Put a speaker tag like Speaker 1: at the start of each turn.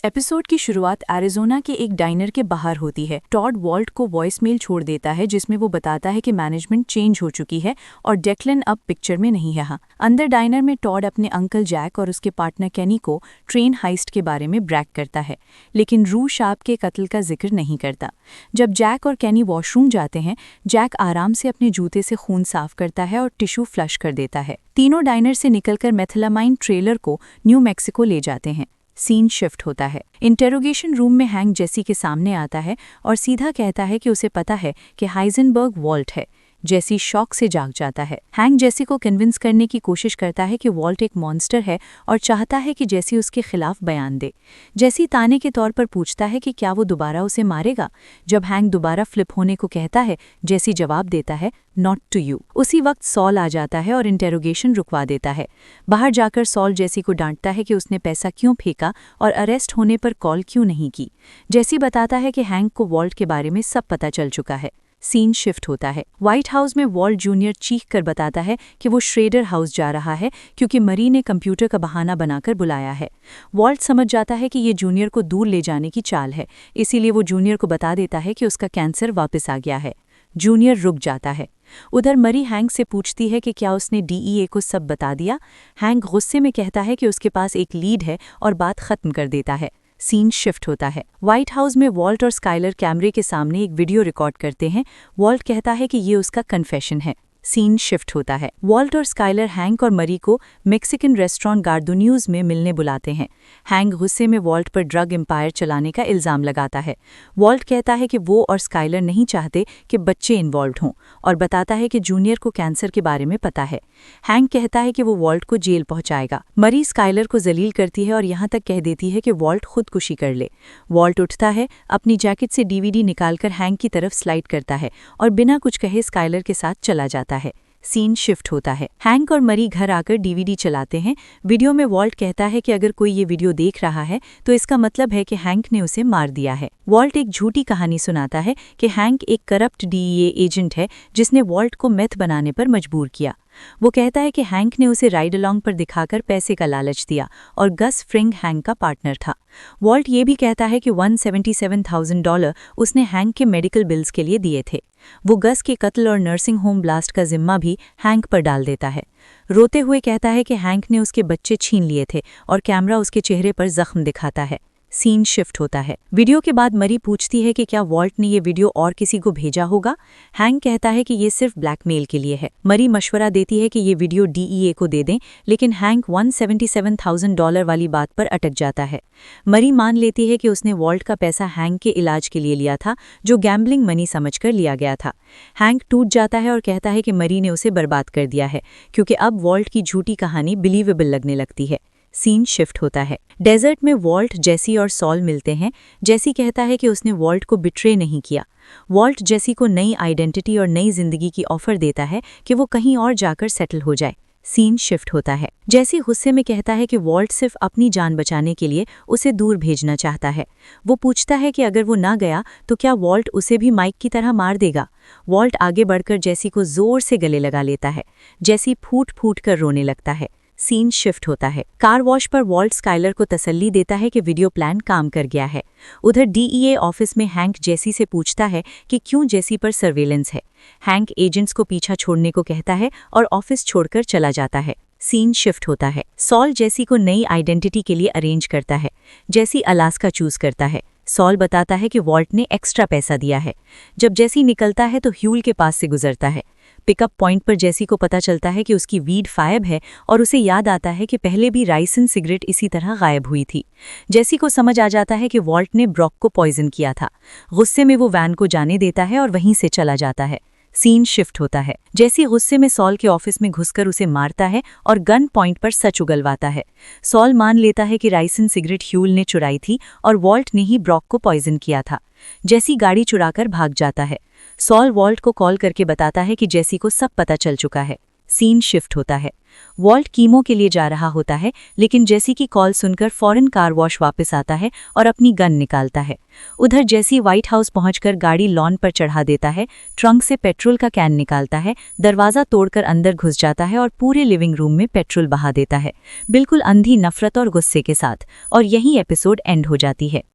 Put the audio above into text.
Speaker 1: Episode की शुरुआत Arizona के एक डाइनर के बाहर होती है। टॉड वॉल्ट को वॉइसमेल छोड़ देता है जिसमें वो बताता है कि मैनेजमेंट चेंज हो चुकी है और डेक्लन अब पिक्चर में नहीं है। अंदर डाइनर में टॉड अपने अंकल जैक और उसके पार्टनर केनी को ट्रेन हाइस्ट के बारे में ब्रैग करता है, लेकिन रू शार्प के कत्ल का जिक्र नहीं करता। जब जैक और केनी वॉशरूम जाते हैं, जैक आराम से अपने जूते से खून साफ करता है और टिश्यू फ्लश कर देता है। तीनों डाइनर से निकलकर मेथिलामाइन ट्रेलर को न्यू मैक्सिको ले जाते हैं। सीन शिफ्ट होता है। इंटेरोगेशन रूम में हैंक जेसी के सामने आता है और सीधा कहता है कि उसे पता है कि हाइजेनबर्ग वॉल्ट है। जेसी शॉक से जाग जाता है। हैंक जेसी को कन्विंस करने की कोशिश करता है कि वॉल्ट एक मॉन्स्टर है और चाहता है कि जेसी उसके खिलाफ बयान दे। जेसी ताने के तौर पर पूछता है कि क्या वो दोबारा उसे मारेगा। जब हैंक दोबारा फ्लिप होने को कहता है, जेसी जवाब देता है, नॉट टू यू। उसी वक्त सॉल आ जाता है और इंटेरोगेशन रुकवा देता है। बाहर जाकर सॉल जेसी को डांटता है कि उसने पैसा क्यों फेंका और अरेस्ट होने पर कॉल क्यों नहीं की। जेसी बताता है कि हैंक को वॉल्ट के बारे में सब पता चल चुका है। सीन शिफ्ट होता है। व्हाइट हाउस में वॉल्ट जूनियर चीख कर बताता है कि वो श्रेडर हाउस जा रहा है क्योंकि मरी ने कंप्यूटर का बहाना बनाकर बुलाया है। वॉल्ट समझ जाता है कि ये जूनियर को दूर ले जाने की चाल है, इसीलिए वो जूनियर को बता देता है कि उसका कैंसर वापस आ गया है। जूनियर रुक जाता है। उधर मरी हैंक से पूछती है कि क्या उसने डीईए को सब बता दिया। हैंक गुस्से में कहता है कि उसके पास एक लीड है और बात खत्म कर देता है। सीन शिफ्ट होता है। व्हाइट हाउस में वॉल्ट और स्काइलर कैमरे के सामने एक वीडियो रिकॉर्ड करते हैं। वॉल्ट कहता है कि ये उसका कन्फेशन है। सीन शिफ्ट होता है। वॉल्ट और स्काइलर हैंक और मरी को मेक्सिकन रेस्टोरेंट गार्डोन्यूज में मिलने बुलाते हैं। हैंक गुस्से में वॉल्ट पर ड्रग एम्पायर चलाने का इल्ज़ाम लगाता है। वॉल्ट कहता है कि वो और स्काइलर नहीं चाहते कि बच्चे इन्वॉल्व हों और बताता है कि जूनियर को कैंसर के बारे में पता है। हैंक कहता है कि वो वॉल्ट को जेल पहुंचाएगा। मरी स्काइलर को जलील करती है और यहाँ तक कह देती है कि वॉल्ट खुदकुशी कर ले। वॉल्ट उठता है, अपनी जैकेट से डीवीडी निकालकर हैंक की तरफ स्लाइड करता है और बिना कुछ कहे स्काइलर के साथ चला जाता है। सीन शिफ्ट होता है। हैंक और मरी घर आकर डीवीडी चलाते हैं। वीडियो में वॉल्ट कहता है कि अगर कोई ये वीडियो देख रहा है तो इसका मतलब है कि हैंक ने उसे मार दिया है। वॉल्ट एक झूठी कहानी सुनाता है कि हैंक एक करप्ट डीईए एजेंट है जिसने वॉल्ट को मेथ बनाने पर मजबूर किया। वो कहता है कि हैंक ने उसे राइड अलोंग पर दिखाकर पैसे का लालच दिया और गस फ्रिंग हैंक का पार्टनर था। वॉल्ट ये भी कहता है कि $177,000 उसने हैंक के मेडिकल बिल्स के लिए दिए थे। वो गस के कत्ल और नर्सिंग होम ब्लास्ट का जिम्मा भी हैंक पर डाल देता है। रोते हुए कहता है कि हैंक ने उसके बच्चे छीन लिए थे और कैमरा उसके चेहरे पर जख्म दिखाता है। सीन शिफ्ट होता है। वीडियो के बाद मरी पूछती है कि क्या वॉल्ट ने ये वीडियो और किसी को भेजा होगा। हैंक कहता है कि ये सिर्फ ब्लैकमेल के लिए है। मरी मशवरा देती है कि ये वीडियो डीईए को दे दें, लेकिन हैंक $177,000 वाली बात पर अटक जाता है। मरी मान लेती है कि उसने वॉल्ट का पैसा हैंक के इलाज के लिए लिया था, जो गैम्बलिंग मनी समझकर लिया गया था। हैंक टूट जाता है और कहता है कि मरी ने उसे बर्बाद कर दिया है क्योंकि अब वॉल्ट की झूठी कहानी बिलीवेबल लगने लगती है। सीन शिफ्ट होता है। डेजर्ट में वॉल्ट, जेसी और सॉल मिलते हैं। जेसी कहता है कि उसने वॉल्ट को बिट्रे नहीं किया। वॉल्ट जेसी को नई आइडेंटिटी और नई जिंदगी की ऑफर देता है कि वो कहीं और जाकर सेटल हो जाए। सीन शिफ्ट होता है। जेसी गुस्से में कहता है कि वॉल्ट सिर्फ अपनी जान बचाने के लिए उसे दूर भेजना चाहता है। वो पूछता है कि अगर वो ना गया तो क्या वॉल्ट उसे भी माइक की तरह मार देगा। वॉल्ट आगे बढ़कर जेसी को जोर से गले लगा लेता है। जेसी फूट फूट कर रोने लगता है। सीन शिफ्ट होता है। कार वॉश पर वॉल्ट स्काइलर को तसल्ली देता है कि वीडियो प्लान काम कर गया है। उधर डीईए ऑफिस में हैंक जेसी से पूछता है कि क्यों जेसी पर सर्वेलेंस है। हैंक एजेंट्स को पीछा छोड़ने को कहता है और ऑफिस छोड़कर चला जाता है। सीन शिफ्ट होता है। सॉल जेसी को नई आइडेंटिटी के लिए अरेंज करता है। जेसी अलास्का चूज करता है। सॉल बताता है कि वॉल्ट ने एक्स्ट्रा पैसा दिया है। जब जेसी निकलता है तो ह्यूल के पास से गुजरता है। पिकअप पॉइंट पर जेसी को पता चलता है कि उसकी वीड फायब है और उसे याद आता है कि पहले भी राइसन सिगरेट इसी तरह गायब हुई थी। जेसी को समझ आ जाता है कि वॉल्ट ने ब्रॉक को पॉइजन किया था। गुस्से में वो वैन को जाने देता है और वहीं से चला जाता है। सीन शिफ्ट होता है। जेसी गुस्से में सॉल के ऑफिस में घुसकर उसे मारता है और गन पॉइंट पर सच उगलवाता है। सॉल मान लेता है कि राइसन सिगरेट ह्यूल ने चुराई थी और वॉल्ट ने ही ब्रॉक को पॉइजन किया था। जेसी गाड़ी चुराकर भाग जाता है। सॉल वॉल्ट को कॉल करके बताता है कि जेसी को सब पता चल चुका है। सीन शिफ्ट होता है। वॉल्ट कीमो के लिए जा रहा होता है, लेकिन जेसी की कॉल सुनकर फौरन कार वॉश वापस आता है और अपनी गन निकालता है। उधर जेसी व्हाइट हाउस पहुंचकर गाड़ी लॉन पर चढ़ा देता है, ट्रंक से पेट्रोल का कैन निकालता है, दरवाजा तोड़कर अंदर घुस जाता है और पूरे लिविंग रूम में पेट्रोल बहा देता है, बिल्कुल अंधी नफरत और गुस्से के साथ। और यहीं एपिसोड एंड हो जाती है।